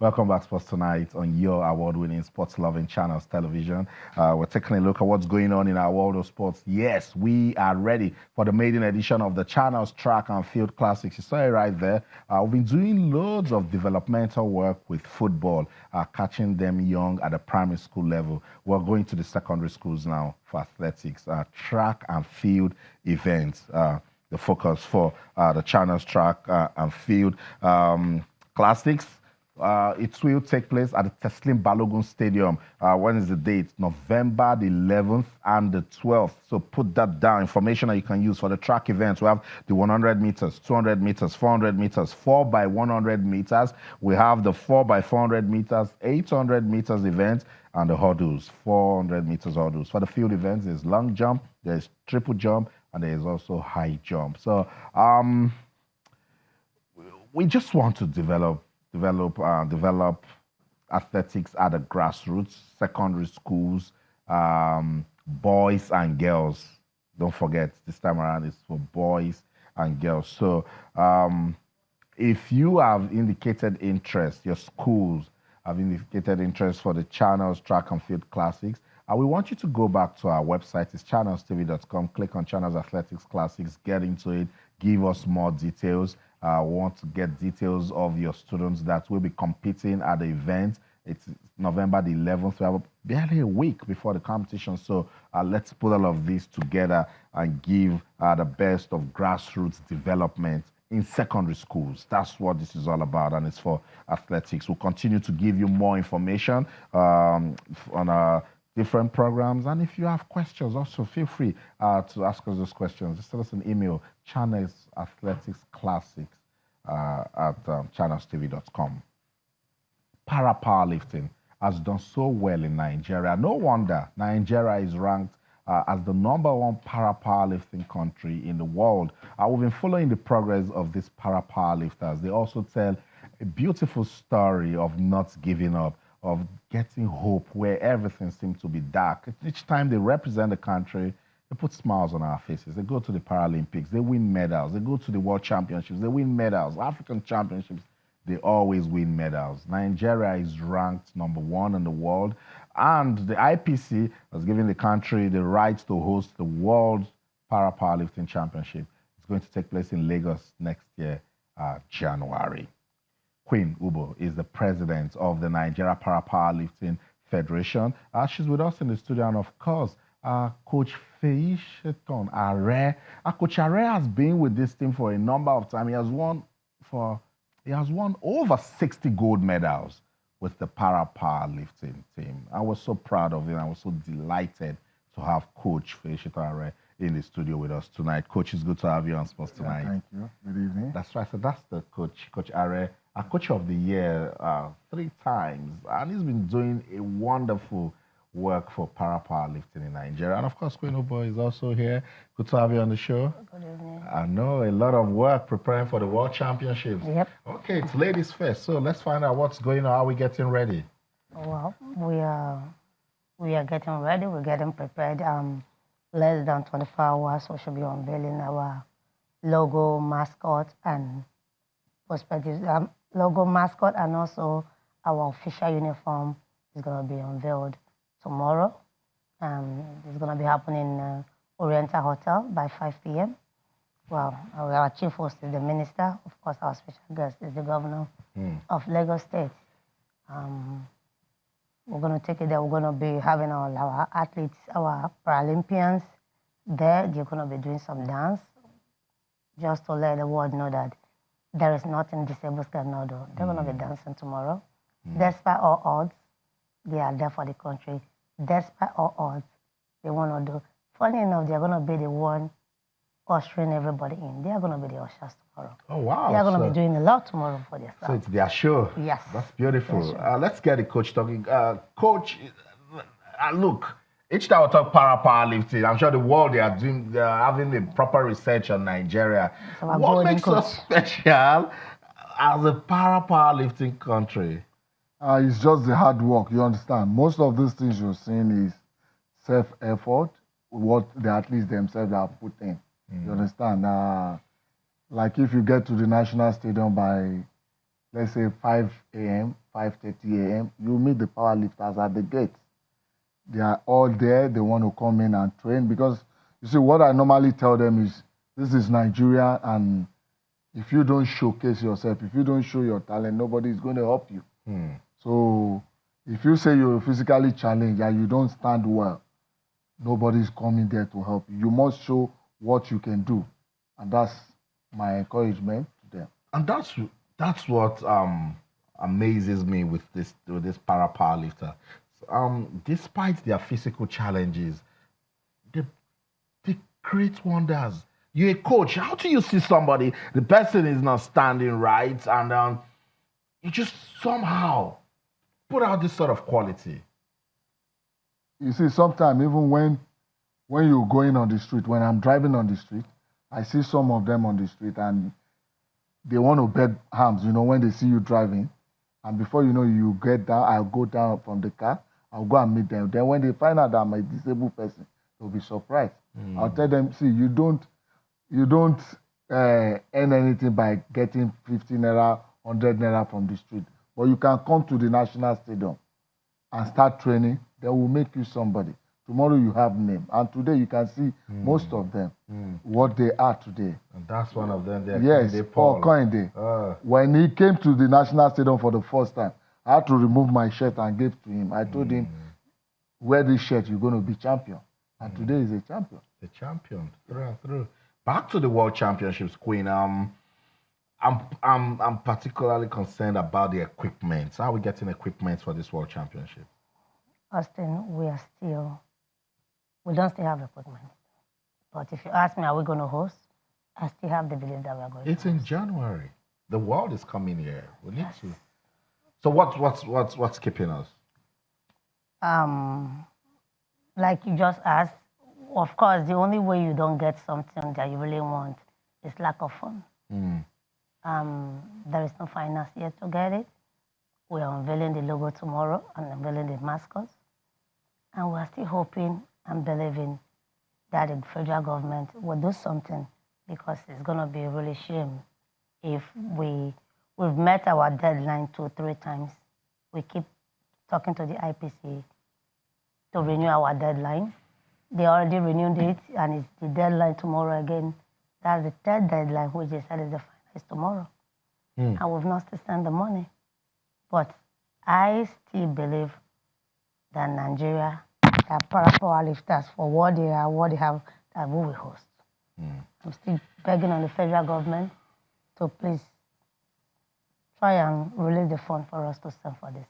Welcome back, Sports Tonight, on your award-winning sports-loving channels television. We're taking a look at what's going on in our world of sports. Yes, we are ready for the maiden edition of the channel's Track and Field Classics. You saw it right there. We've been doing loads of developmental work with football, catching them young at the primary school level. We're going to the secondary schools now for athletics, track and field events. The focus for the channel's Track and Field Classics. It will take place at the Teslim Balogun Stadium. When is the date? November the 11th and the 12th. So put that down. Information that you can use for the track events. We have the 100 meters, 200 meters, 400 meters, 4 by 100 meters. We have the 4 by 400 meters, 800 meters event, and the hurdles, 400 meters hurdles. For the field events, there's long jump, there's triple jump, and there's also high jump. So we just want to develop athletics at the grassroots, secondary schools, boys and girls. Don't forget, this time around it's for boys and girls. So if you have indicated interest, your schools have indicated interest for the channel's Track and Field Classics, we want you to go back to our website. It's channelstv.com. Click on Channels Athletics Classics, get into it, give us more details. We want to get details of your students that will be competing at the event. It's November the 11th. We have barely a week before the competition. So let's put all of this together and give the best of grassroots development in secondary schools. That's what this is all about, and it's for athletics. We'll continue to give you more information on our different programs. And if you have questions, also feel free to ask us those questions. Just send us an email, Channels Athletics Classics at channelstv.com. Para-powerlifting has done so well in Nigeria. No wonder Nigeria is ranked as the #1 para-powerlifting country in the world. We've been following the progress of these para-powerlifters. They also tell a beautiful story of not giving up, of getting hope where everything seems to be dark. Each time they represent the country, they put smiles on our faces. They go to the Paralympics, they win medals. They go to the World Championships, they win medals. African Championships, they always win medals. Nigeria is ranked #1 in the world, and the IPC has given the country the right to host the World Para-Powerlifting Championship. It's going to take place in Lagos next year, January. Queen Ubo is the president of the Nigeria Para-Powerlifting Federation. She's with us in the studio, and of course, Coach Feisheton Are. Coach Are has been with this team for a number of times. He has won over 60 gold medals with the para-powerlifting team. I was so proud of him. I was so delighted to have Coach Feisheton Are in the studio with us tonight. Coach, it's good to have you on Sports Tonight. Thank you. Good evening. That's right. So that's the coach, Coach Are, Coach of the Year 3 times. And he's been doing a wonderful work for para-powerlifting in Nigeria. And of course, Queen Ubo is also here. Good to have you on the show. Good evening. I know a lot of work preparing for the World Championships. Yep. Okay, it's ladies first. So let's find out what's going on. How are we getting ready? Well, we are getting ready. We're getting prepared. Less than 24 hours, we should be unveiling our logo, mascot, and prospective logo, mascot, and also our official uniform is going to be unveiled tomorrow. It's going to be happening in Oriental Hotel by 5 p.m. Well, our chief host is the minister. Of course, our special guest is the governor of Lagos State. We're going to take it there. We're going to be having all our athletes, our Paralympians there. They're going to be doing some dance just to let the world know that there is nothing disabled cannot do. They're going to be dancing tomorrow. Despite all odds, they are there for the country. Despite all odds, they want to do. Funny enough, they're going to be the one ushering everybody in. They are going to be the ushers tomorrow. Oh, wow. They are going to be doing a lot tomorrow for themselves. So it's their show. Yes. That's beautiful. Sure. Let's get the coach talking. Coach, look, each time we talk para-powerlifting, I'm sure the world they are having the proper research on Nigeria. So what makes us special as a para-powerlifting country? It's just the hard work, you understand. Most of these things you're seeing is self-effort, what the athletes themselves have put in. You understand? Like if you get to the National Stadium by let's say 5 a.m., 5:30 a.m., you meet the powerlifters at the gate. They are all there. They want to come in and train because you see what I normally tell them is this is Nigeria, and if you don't showcase yourself, if you don't show your talent, nobody is going to help you. So if you say you're physically challenged and you don't stand well, nobody's coming there to help you. You must show what you can do, and that's my encouragement to them. And that's what amazes me with this para powerlifter. Despite their physical challenges, they they create wonders. You're a coach. How do you see somebody? The person is not standing right, and you just somehow put out this sort of quality. You see, sometimes even when you're going on the street, when I'm driving on the street, I see some of them on the street and they want to beg arms, when they see you driving. And before you know, you get down, I'll go down from the car, I'll go and meet them. Then when they find out that I'm a disabled person, they'll be surprised. I'll tell them, see, you don't earn anything by getting 50 naira, 100 naira from the street. But you can come to the national stadium and start training, they will make you somebody. Tomorrow you have name. And today you can see most of them, what they are today. And that's one of them. There. Yes, Paul Koinde. When he came to the national stadium for the first time, I had to remove my shirt and give to him. I told him, wear this shirt, you're going to be champion. And today he's a champion. The champion, through and through. Back to the World Championships, Queen. I'm particularly concerned about the equipment. How are we getting equipment for this World Championship? Austin, we don't still have equipment. But if you ask me, are we going to host? I still have the belief that we are going It's to host. in January. The world is coming here. We need to. So what's keeping us? Like you just asked, of course, the only way you don't get something that you really want is lack of fun. There is no finance yet to get it. We are unveiling the logo tomorrow and unveiling the mascots. And we're still hoping and believing that the federal government will do something, because it's going to be a really shame if we've met our deadline 2-3 times. We keep talking to the IPC to renew our deadline. They already renewed it, and it's the deadline tomorrow again. That's the third deadline, which they said is the final is tomorrow. And we've not still sent the money. But I still believe that Nigeria, that powerlifters, for what they are, what they have, that we will host. I'm still begging on the federal government to please try and release the fund for us to send for this.